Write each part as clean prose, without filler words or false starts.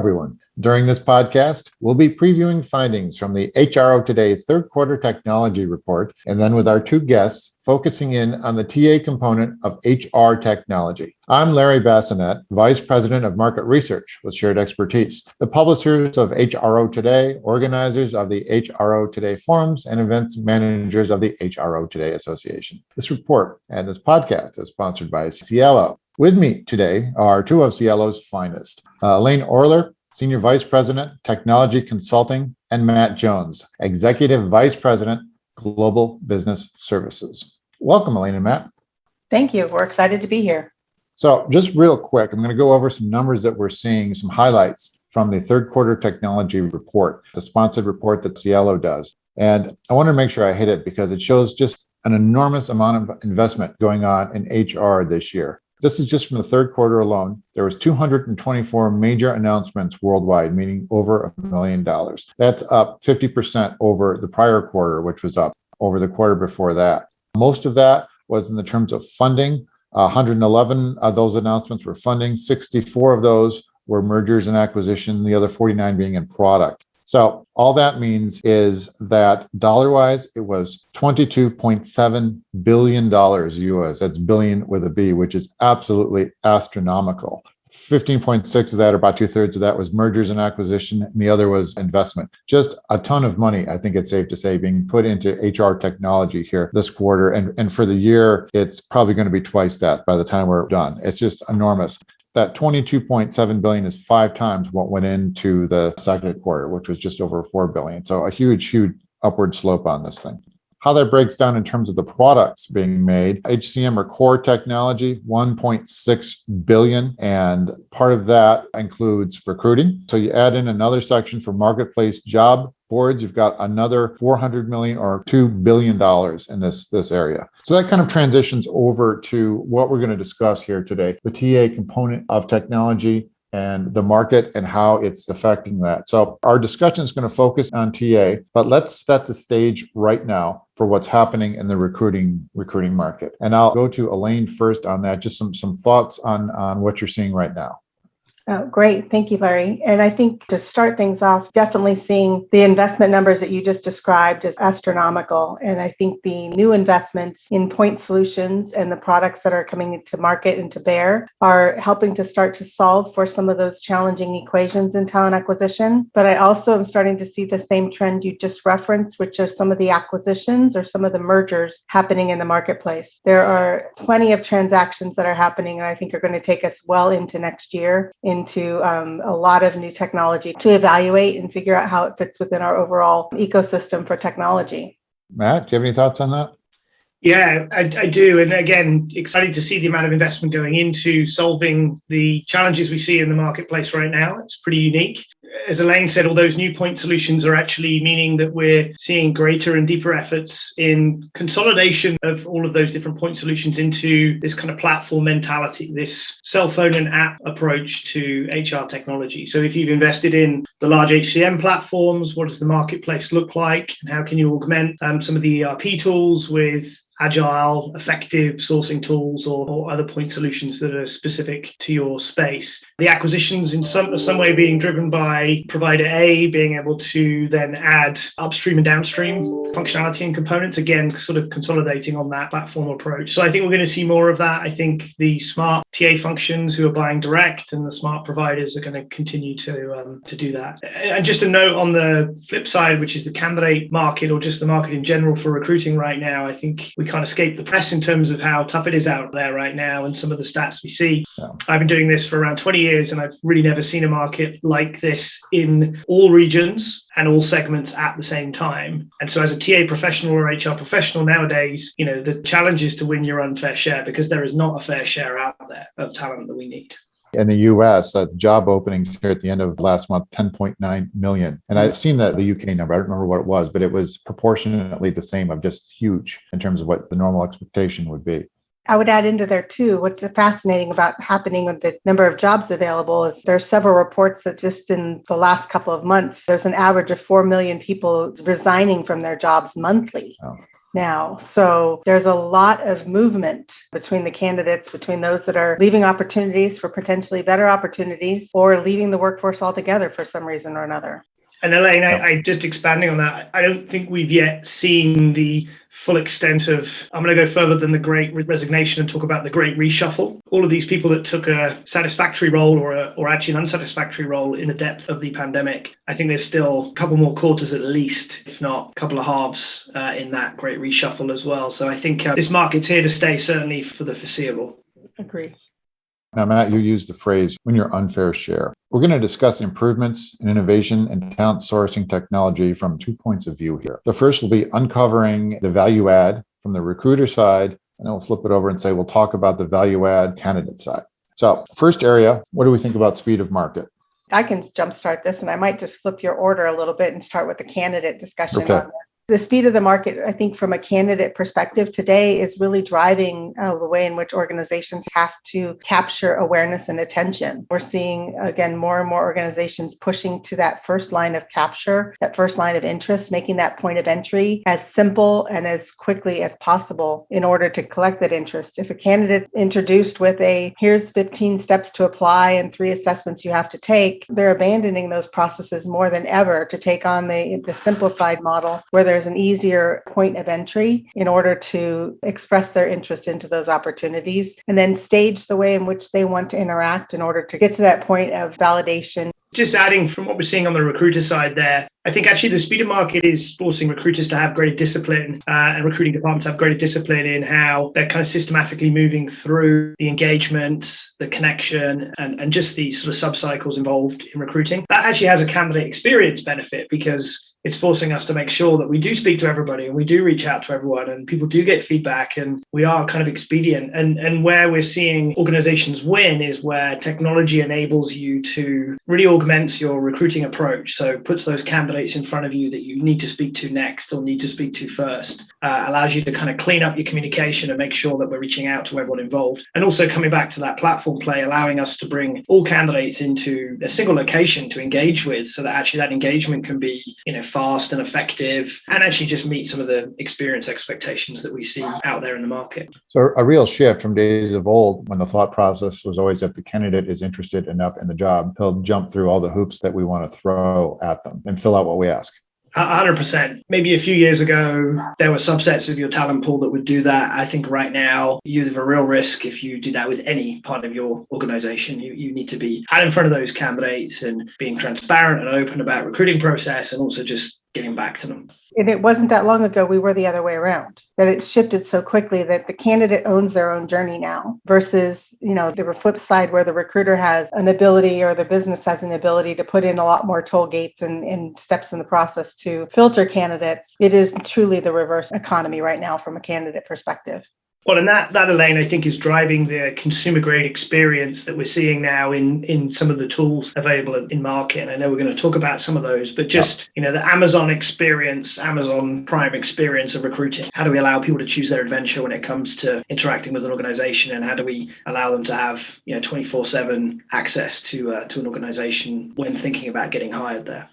everyone. During this podcast, we'll be previewing findings from the HRO Today third quarter technology report, and then with our two guests, focusing in on the TA component of HR technology. I'm Larry Bassinet, Vice President of Market Research with Shared Expertise, the publishers of HRO Today, organizers of the HRO Today forums, and events managers of the HRO Today Association. This report and this podcast is sponsored by Cielo. With me today are two of Cielo's finest, Elaine Orler, Senior Vice President, Technology Consulting, and Matt Jones, Executive Vice President, Global Business Services. Welcome, Elaine and Matt. Thank you. We're excited to be here. So just real quick, I'm going to go over some numbers that we're seeing, some highlights from the third quarter technology report, the sponsored report that Cielo does. And I want to make sure I hit it because it shows just an enormous amount of investment going on in HR this year. This is just from the third quarter alone. There was 224 major announcements worldwide, meaning over $1 million. That's up 50% over the prior quarter, which was up over the quarter before that. Most of that was in the terms of funding. 111 of those announcements were funding. 64 of those were mergers and acquisition, the other 49 being in product. So all that means is that dollar-wise, it was $22.7 billion US. That's billion with a B, which is absolutely astronomical. 15.6 of that, or about 2/3 of that, was mergers and acquisition, and the other was investment. Just a ton of money, I think it's safe to say, being put into HR technology here this quarter. And for the year, it's probably going to be twice that by the time we're done. It's just enormous. That 22.7 billion is 5 times what went into the second quarter, which was just over 4 billion. So a huge upward slope on this thing. How that breaks down in terms of the products being made, HCM or core technology, 1.6 billion. And part of that includes recruiting. So you add in another section for marketplace job boards, you've got another 400 million or $2 billion in this area. So that kind of transitions over to what we're going to discuss here today, the TA component of technology and the market and how it's affecting that. So our discussion is going to focus on TA, but let's set the stage right now for what's happening in the recruiting market. And I'll go to Elaine first on that, just some thoughts on what you're seeing right now. Oh, great. Thank you, Larry. And I think to start things off, definitely seeing the investment numbers that you just described as astronomical. And I think the new investments in point solutions and the products that are coming into market and to bear are helping to start to solve for some of those challenging equations in talent acquisition. But I also am starting to see the same trend you just referenced, which are some of the acquisitions or some of the mergers happening in the marketplace. There are plenty of transactions that are happening, and I think are going to take us well into next year into a lot of new technology to evaluate and figure out how it fits within our overall ecosystem for technology. Matt, do you have any thoughts on that? Yeah, I do. And again, excited to see the amount of investment going into solving the challenges we see in the marketplace right now. It's pretty unique. As Elaine said, all those new point solutions are actually meaning that we're seeing greater and deeper efforts in consolidation of all of those different point solutions into this kind of platform mentality, this cell phone and app approach to HR technology. So if you've invested in the large HCM platforms, what does the marketplace look like? And how can you augment some of the ERP tools with agile, effective sourcing tools or other point solutions that are specific to your space? The acquisitions in some way being driven by provider A being able to then add upstream and downstream functionality and components, again, sort of consolidating on that platform approach. So I think we're going to see more of that. I think the smart TA functions who are buying direct and the smart providers are going to continue to do that. And just a note on the flip side, which is the candidate market or just the market in general for recruiting right now, I think we can't escape the press in terms of how tough it is out there right now and some of the stats we see. Yeah. I've been doing this for around 20 years and I've really never seen a market like this in all regions and all segments at the same time. And so as a TA professional or HR professional nowadays, the challenge is to win your unfair share because there is not a fair share out there of talent that we need. In the US, job openings here at the end of last month, 10.9 million. And I've seen the UK number. I don't remember what it was, but it was proportionately the same of just huge in terms of what the normal expectation would be. I would add into there too, what's fascinating about happening with the number of jobs available is there are several reports that just in the last couple of months, there's an average of 4 million people resigning from their jobs monthly. Oh. now. So there's a lot of movement between the candidates, between those that are leaving opportunities for potentially better opportunities or leaving the workforce altogether for some reason or another. And Elaine, I just expanding on that, I don't think we've yet seen the full extent of, I'm going to go further than the great resignation and talk about the great reshuffle. All of these people that took a satisfactory role or actually an unsatisfactory role in the depth of the pandemic, I think there's still a couple more quarters at least, if not a couple of halves in that great reshuffle as well. So I think this market's here to stay, certainly for the foreseeable. Agree. Now, Matt, you used the phrase "win your unfair share." We're going to discuss improvements in innovation and talent sourcing technology from 2 points of view here. The first will be uncovering the value add from the recruiter side, and then we'll flip it over and say we'll talk about the value add candidate side. So first area, what do we think about speed of market? I can jumpstart this, and I might just flip your order a little bit and start with the candidate discussion Okay. on this. The speed of the market, I think, from a candidate perspective today is really driving the way in which organizations have to capture awareness and attention. We're seeing, again, more and more organizations pushing to that first line of capture, that first line of interest, making that point of entry as simple and as quickly as possible in order to collect that interest. If a candidate introduced with here's 15 steps to apply and 3 assessments you have to take, they're abandoning those processes more than ever to take on the simplified model where there's an easier point of entry in order to express their interest into those opportunities and then stage the way in which they want to interact in order to get to that point of validation. Just adding from what we're seeing on the recruiter side there, I think actually the speed of market is forcing recruiters to have greater discipline and recruiting departments to have greater discipline in how they're kind of systematically moving through the engagement, the connection, and just the sort of sub-cycles involved in recruiting. That actually has a candidate experience benefit because it's forcing us to make sure that we do speak to everybody and we do reach out to everyone and people do get feedback and we are kind of expedient. And where we're seeing organizations win is where technology enables you to really augment your recruiting approach. So puts those candidates in front of you that you need to speak to next or need to speak to first, allows you to kind of clean up your communication and make sure that we're reaching out to everyone involved. And also coming back to that platform play, allowing us to bring all candidates into a single location to engage with so that actually that engagement can be, fast and effective and actually just meet some of the experience expectations that we see out there in the market. So a real shift from days of old when the thought process was always that the candidate is interested enough in the job, they'll jump through all the hoops that we want to throw at them and fill out what we ask. 100%. Maybe a few years ago, there were subsets of your talent pool that would do that. I think right now, you have a real risk if you do that with any part of your organization. You need to be out in front of those candidates and being transparent and open about recruiting process and also just getting back to them. And it wasn't that long ago we were the other way around, that it's shifted so quickly that the candidate owns their own journey now versus, the flip side where the recruiter has an ability or the business has an ability to put in a lot more toll gates and steps in the process to filter candidates. It is truly the reverse economy right now from a candidate perspective. Well, and that Elaine, I think, is driving the consumer grade experience that we're seeing now in some of the tools available in market. And I know we're going to talk about some of those, but just, the Amazon experience, Amazon Prime experience of recruiting. How do we allow people to choose their adventure when it comes to interacting with an organization? And how do we allow them to have, 24/7 access to an organization when thinking about getting hired there?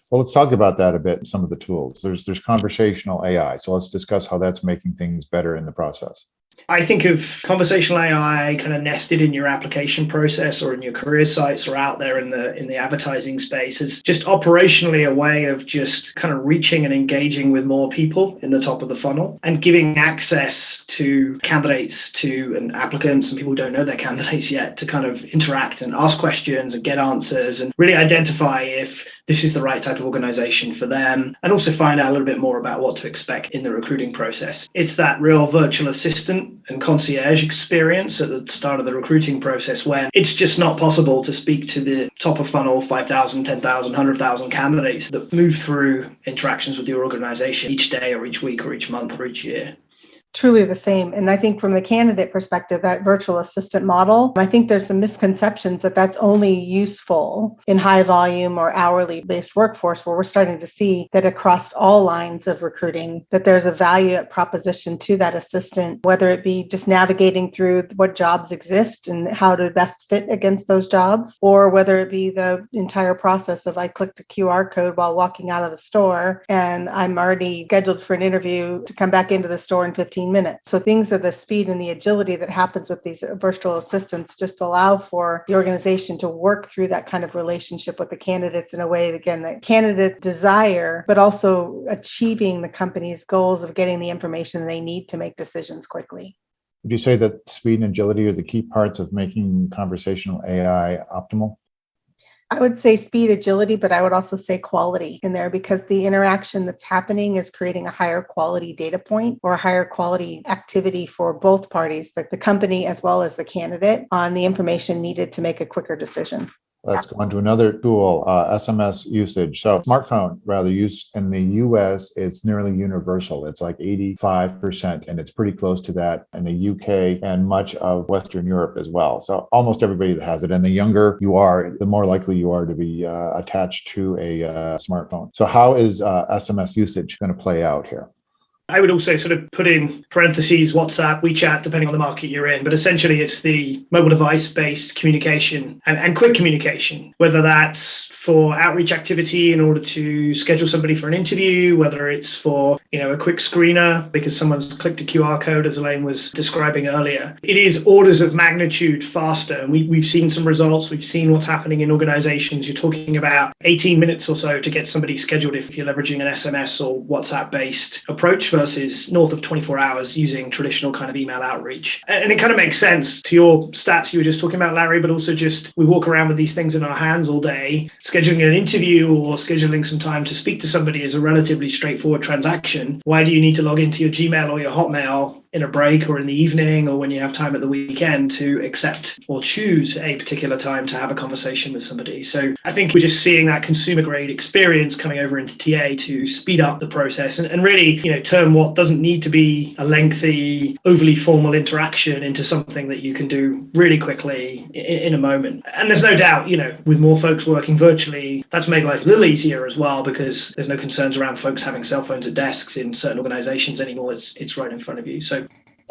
Well, let's talk about that a bit, some of the tools. There's conversational AI. So let's discuss how that's making things better in the process. I think of conversational AI kind of nested in your application process or in your career sites or out there in the advertising space as just operationally a way of just kind of reaching and engaging with more people in the top of the funnel and giving access to candidates and applicants and people who don't know their candidates yet to kind of interact and ask questions and get answers and really identify if this is the right type of organization for them and also find out a little bit more about what to expect in the recruiting process. It's that real virtual assistant and concierge experience at the start of the recruiting process when it's just not possible to speak to the top of funnel 5,000, 10,000, 100,000 candidates that move through interactions with your organization each day or each week or each month or each year. truly the same. And I think from the candidate perspective, that virtual assistant model, I think there's some misconceptions that that's only useful in high volume or hourly based workforce, where we're starting to see that across all lines of recruiting, that there's a value proposition to that assistant, whether it be just navigating through what jobs exist and how to best fit against those jobs, or whether it be the entire process of I clicked a QR code while walking out of the store and I'm already scheduled for an interview to come back into the store in 15 minutes. So things of the speed and the agility that happens with these virtual assistants just allow for the organization to work through that kind of relationship with the candidates in a way, again, that candidates desire, but also achieving the company's goals of getting the information they need to make decisions quickly. Would you say that speed and agility are the key parts of making conversational AI optimal? I would say speed, agility, but I would also say quality in there, because the interaction that's happening is creating a higher quality data point or a higher quality activity for both parties, like the company as well as the candidate, on the information needed to make a quicker decision. Let's go on to another tool, SMS usage. So smartphone rather use in the US, it's nearly universal. It's like 85%, and it's pretty close to that in the UK and much of Western Europe as well. So almost everybody that has it. And the younger you are, the more likely you are to be attached to a smartphone. So how is SMS usage going to play out here? I would also sort of put in parentheses WhatsApp, WeChat, depending on the market you're in. But essentially, it's the mobile device-based communication and quick communication, whether that's for outreach activity in order to schedule somebody for an interview, whether it's for a quick screener because someone's clicked a QR code, as Elaine was describing earlier. It is orders of magnitude faster. And we've seen some results. We've seen what's happening in organizations. You're talking about 18 minutes or so to get somebody scheduled if you're leveraging an SMS or WhatsApp-based approach versus north of 24 hours using traditional kind of email outreach. And it kind of makes sense to your stats you were just talking about, Larry, but also just we walk around with these things in our hands all day. Scheduling an interview or scheduling some time to speak to somebody is a relatively straightforward transaction. Why do you need to log into your Gmail or your Hotmail in a break or in the evening or when you have time at the weekend to accept or choose a particular time to have a conversation with somebody? So I think we're just seeing that consumer grade experience coming over into TA to speed up the process and really, turn what doesn't need to be a lengthy, overly formal interaction into something that you can do really quickly in a moment. And there's no doubt, with more folks working virtually, that's made life a little easier as well, because there's no concerns around folks having cell phones at desks in certain organizations anymore. It's right in front of you. So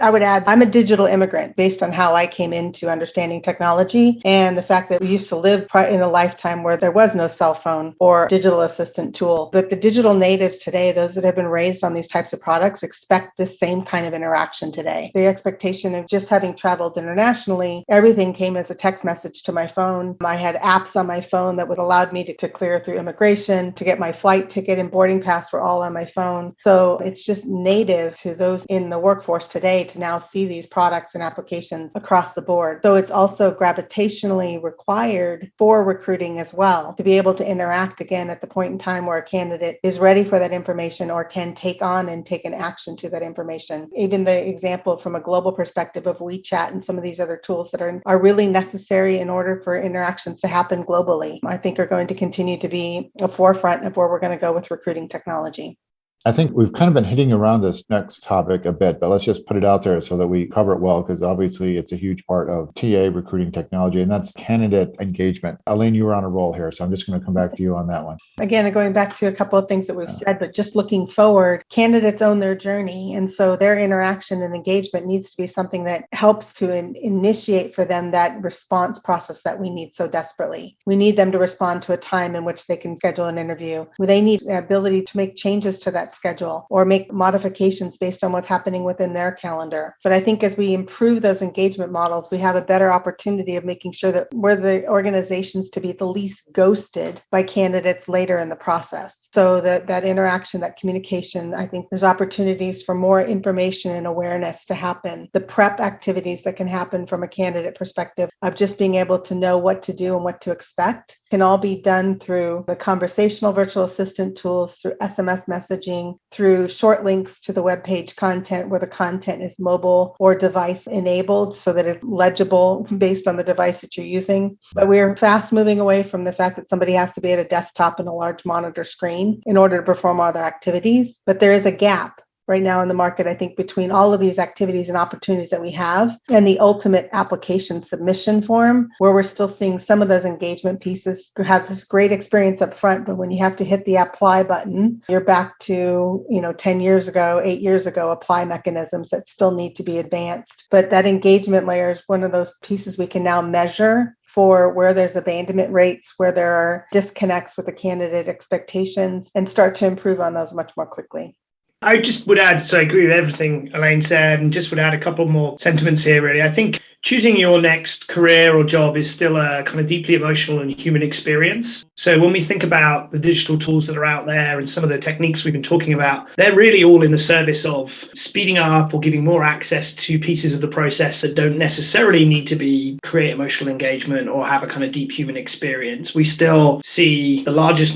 I would add, I'm a digital immigrant based on how I came into understanding technology and the fact that we used to live in a lifetime where there was no cell phone or digital assistant tool. But the digital natives today, those that have been raised on these types of products, expect the same kind of interaction today. The expectation of just having traveled internationally, everything came as a text message to my phone. I had apps on my phone that would allowed me to clear through immigration, to get my flight ticket and boarding pass were all on my phone. So it's just native to those in the workforce today to now see these products and applications across the board. So it's also gravitationally required for recruiting as well, to be able to interact again at the point in time where a candidate is ready for that information or can take on and take an action to that information. Even the example from a global perspective of WeChat and some of these other tools that are really necessary in order for interactions to happen globally, I think are going to continue to be a forefront of where we're going to go with recruiting technology. I think we've kind of been hitting around this next topic a bit, but let's just put it out there so that we cover it well, because obviously it's a huge part of TA recruiting technology, and that's candidate engagement. Elaine, you were on a roll here, so I'm just going to come back to you on that one. Again, going back to a couple of things that we've said, but just looking forward, candidates own their journey. And so their interaction and engagement needs to be something that helps to initiate for them that response process that we need so desperately. We need them to respond to a time in which they can schedule an interview. They need the ability to make changes to that schedule or make modifications based on what's happening within their calendar. But I think as we improve those engagement models, we have a better opportunity of making sure that we're the organizations to be the least ghosted by candidates later in the process. So that interaction, that communication, I think there's opportunities for more information and awareness to happen. The prep activities that can happen from a candidate perspective of just being able to know what to do and what to expect can all be done through the conversational virtual assistant tools, through SMS messaging, through short links to the web page content where the content is mobile or device enabled so that it's legible based on the device that you're using. But we're fast moving away from the fact that somebody has to be at a desktop and a large monitor screen in order to perform all their activities. But there is a gap right now in the market, I think between all of these activities and opportunities that we have and the ultimate application submission form, where we're still seeing some of those engagement pieces have this great experience up front, but when you have to hit the apply button, you're back to, 10 years ago, 8 years ago, apply mechanisms that still need to be advanced. But that engagement layer is one of those pieces we can now measure for where there's abandonment rates, where there are disconnects with the candidate expectations, and start to improve on those much more quickly. I just would add, so I agree with everything Elaine said, and just would add a couple more sentiments here, really. I think choosing your next career or job is still a kind of deeply emotional and human experience. So when we think about the digital tools that are out there and some of the techniques we've been talking about, they're really all in the service of speeding up or giving more access to pieces of the process that don't necessarily need to create emotional engagement or have a kind of deep human experience. We still see the larger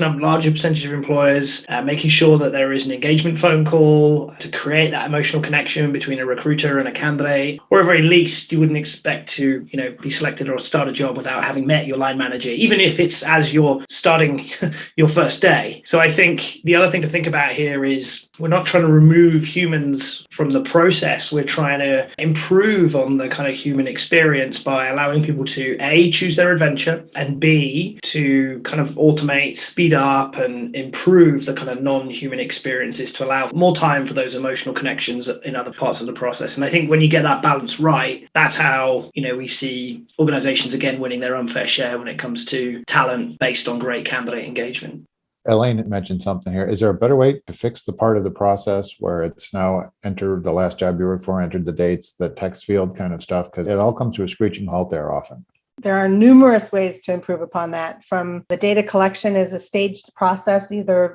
percentage of employers making sure that there is an engagement phone call to create that emotional connection between a recruiter and a candidate, or at very least you wouldn't expect to be selected or start a job without having met your line manager, even if it's as you're starting your first day. So I think the other thing to think about here is we're not trying to remove humans from the process. We're trying to improve on the kind of human experience by allowing people to A, choose their adventure, and B, to kind of automate, speed up and improve the kind of non-human experiences to allow more time for those emotional connections in other parts of the process. And I think when you get that balance right, that's how we see organizations again winning their unfair share when it comes to talent based on great candidate engagement. Elaine mentioned something here. Is there a better way to fix the part of the process where it's now enter the last job you worked for, entered the dates, the text field kind of stuff? Because it all comes to a screeching halt there often. There are numerous ways to improve upon that. From the data collection is a staged process, either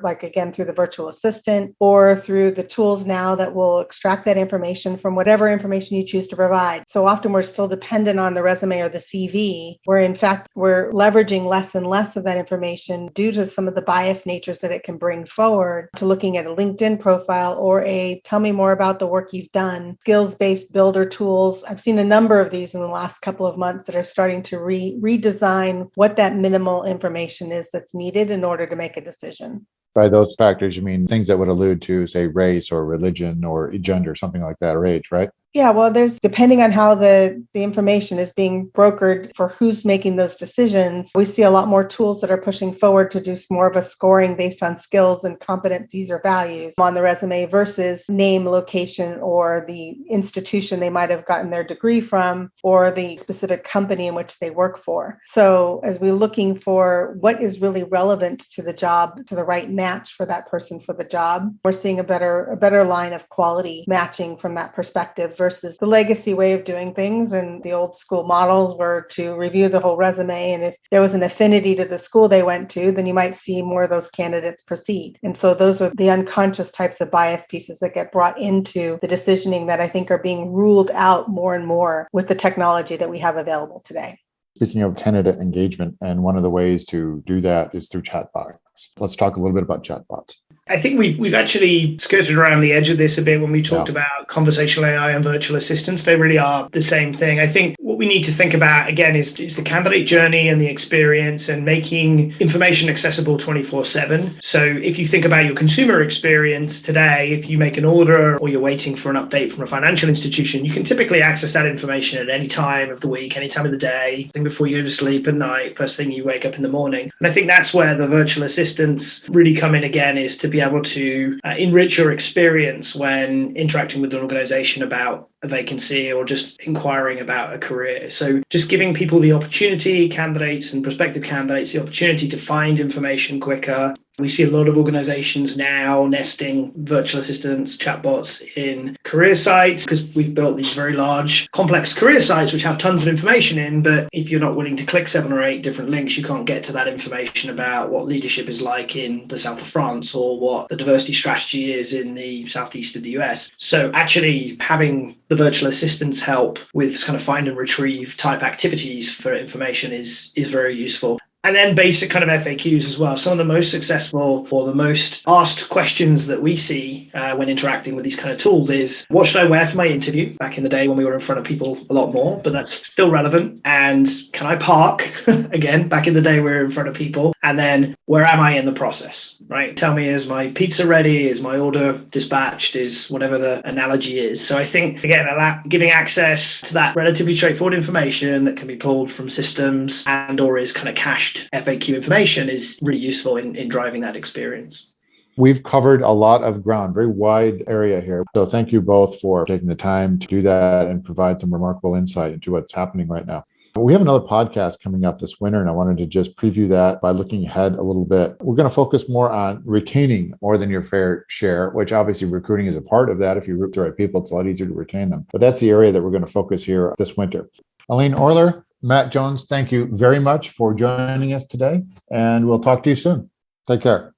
through the virtual assistant or through the tools now that will extract that information from whatever information you choose to provide. So often we're still dependent on the resume or the CV, where in fact we're leveraging less and less of that information due to some of the biased natures that it can bring forward to looking at a LinkedIn profile or a tell me more about the work you've done, skills-based builder tools. I've seen a number of these in the last couple of months that are starting to redesign what that minimal information is that's needed in order to make a decision. By those factors, you mean things that would allude to, say, race or religion or gender, something like that, or age, right? Yeah, well, depending on how the information is being brokered for who's making those decisions, we see a lot more tools that are pushing forward to do more of a scoring based on skills and competencies or values on the resume versus name, location, or the institution they might have gotten their degree from, or the specific company in which they work for. So as we're looking for what is really relevant to the job, to the right match for that person for the job, we're seeing a better line of quality matching from that perspective versus the legacy way of doing things. And the old school models were to review the whole resume. And if there was an affinity to the school they went to, then you might see more of those candidates proceed. And so those are the unconscious types of bias pieces that get brought into the decisioning that I think are being ruled out more and more with the technology that we have available today. Speaking of candidate engagement, and one of the ways to do that is through chatbots. Let's talk a little bit about chatbots. I think we've actually skirted around the edge of this a bit when we talked about conversational AI and virtual assistants. They really are the same thing. I think what we need to think about, again, is the candidate journey and the experience and making information accessible 24/7. So if you think about your consumer experience today, if you make an order or you're waiting for an update from a financial institution, you can typically access that information at any time of the week, any time of the day, before you go to sleep at night, first thing you wake up in the morning. And I think that's where the virtual assistants really come in again, is to be able to enrich your experience when interacting with an organization about a vacancy or just inquiring about a career. So just giving people the opportunity, candidates and prospective candidates, the opportunity to find information quicker. We see a lot of organizations now nesting virtual assistants, chatbots in career sites, because we've built these very large, complex career sites which have tons of information in. But if you're not willing to click 7 or 8 different links, you can't get to that information about what leadership is like in the south of France or what the diversity strategy is in the southeast of the US. So actually having the virtual assistants help with kind of find and retrieve type activities for information is very useful. And then basic kind of FAQs as well. Some of the most successful or the most asked questions that we see when interacting with these kind of tools is, what should I wear for my interview? Back in the day when we were in front of people a lot more, but that's still relevant. And can I park? Again, back in the day we were in front of people. And then where am I in the process, right? Tell me, is my pizza ready? Is my order dispatched? Is whatever the analogy is. So I think, again, giving access to that relatively straightforward information that can be pulled from systems and or is kind of cached FAQ information is really useful in driving that experience. We've covered a lot of ground, very wide area here. So thank you both for taking the time to do that and provide some remarkable insight into what's happening right now. We have another podcast coming up this winter, and I wanted to just preview that by looking ahead a little bit. We're going to focus more on retaining more than your fair share, which obviously recruiting is a part of that. If you root the right people, it's a lot easier to retain them. But that's the area that we're going to focus here this winter. Aline Orler, Matt Jones, thank you very much for joining us today, and we'll talk to you soon. Take care.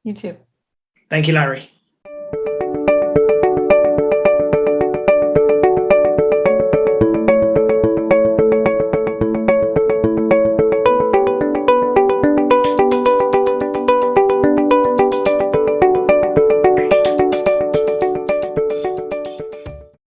You too. Thank you, Larry.